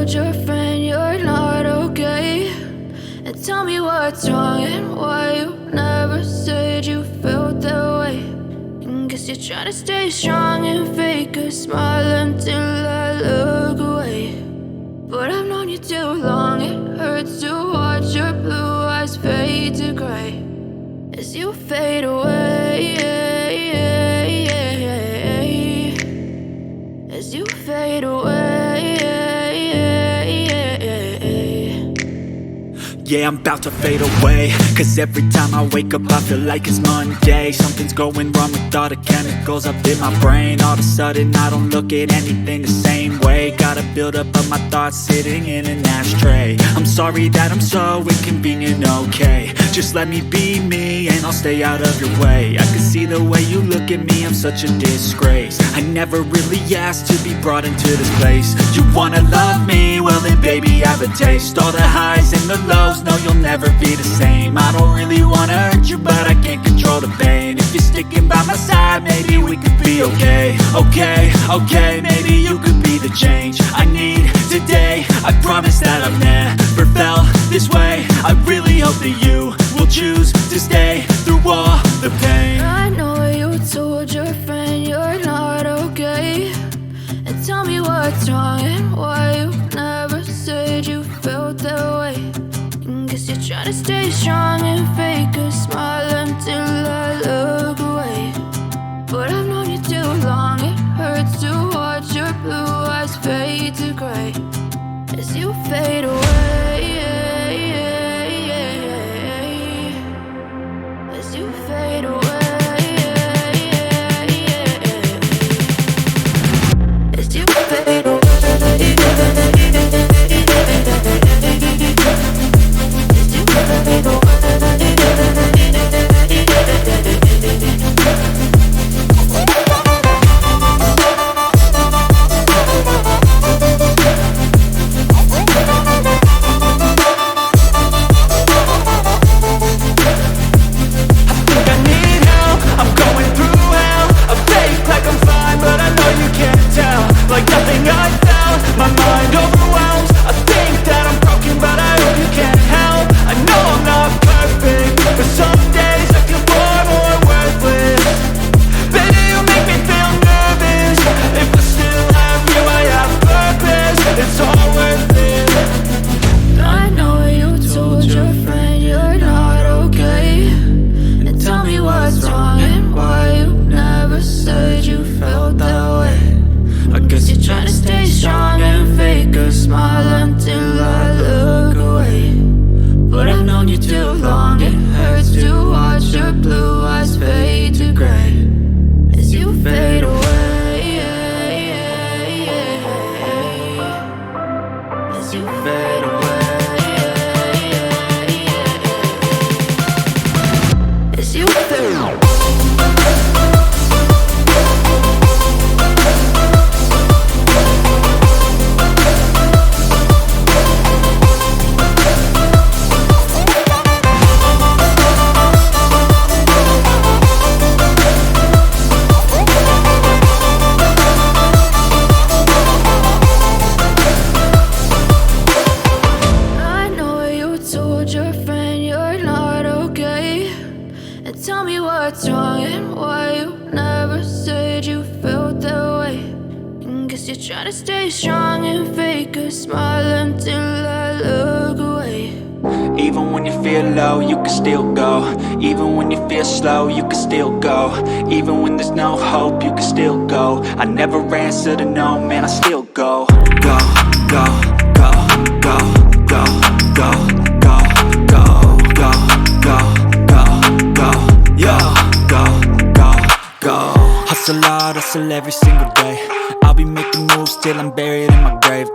told your friend you're not okay, and tell me what's wrong and why you never said you felt that way. And guess you're trying to stay strong and fake a smile until I look away. But I've known you too long, it hurts to watch your blue eyes fade to gray as you fade away, as you fade away. Yeah, I'm about to fade away, cause every time I wake up I feel like it's Monday. Something's going wrong with all the chemicals up in my brain. All of a sudden I don't look at anything the same way. Gotta build up of my thoughts sitting in an ashtray. I'm sorry that I'm so inconvenient, okay. Just let me be me and I'll stay out of your way. I can see the way you look at me, I'm such a disgrace. I never really asked to be brought into this place. You wanna love me? Well then baby have a taste. All the highs and the lows, no you'll never be the same. I don't really wanna hurt you but I can't control the pain. If you're sticking by my side maybe we could be okay. Okay, maybe you could be the change I need today. I promise that I've never felt this way. I really hope that you will choose to stay through all the pain. I know you told your friend you're not okay, and tell me what's wrong and why you never said you felt that way. And guess you're trying to stay strong and fake a smile until I look away. But I've known you too long, it hurts to watch your blue eyes fade to gray as you fade away, as you fade away, as you fade away. Even when you feel low, you can still go. Even when you feel slow, you can still go. Even when there's no hope, you can still go. I never answer to no, man, I still go. Go, go, go, go, go, go, go, go, go, go, go, go, yo, go, go, go. Hustle hard, hustle every single day. I'll be making moves till I'm buried in my grave.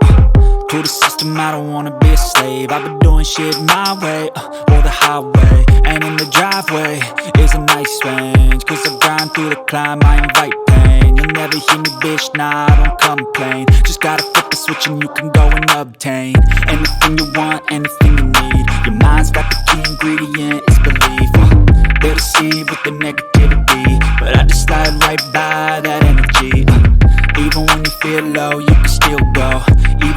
To the system, I don't wanna be a slave. I've been doing shit my way, or the highway. And in the driveway is a nice range, cause I grind through the climb, I invite pain. You'll never hear me, bitch, nah, I don't complain. Just gotta flip the switch and you can go and obtain anything you want, anything you need. Your mind's got the key ingredient, it's belief. They'll deceive with the negativity, but I just slide right by that energy. Even when you feel low, you can still go. Even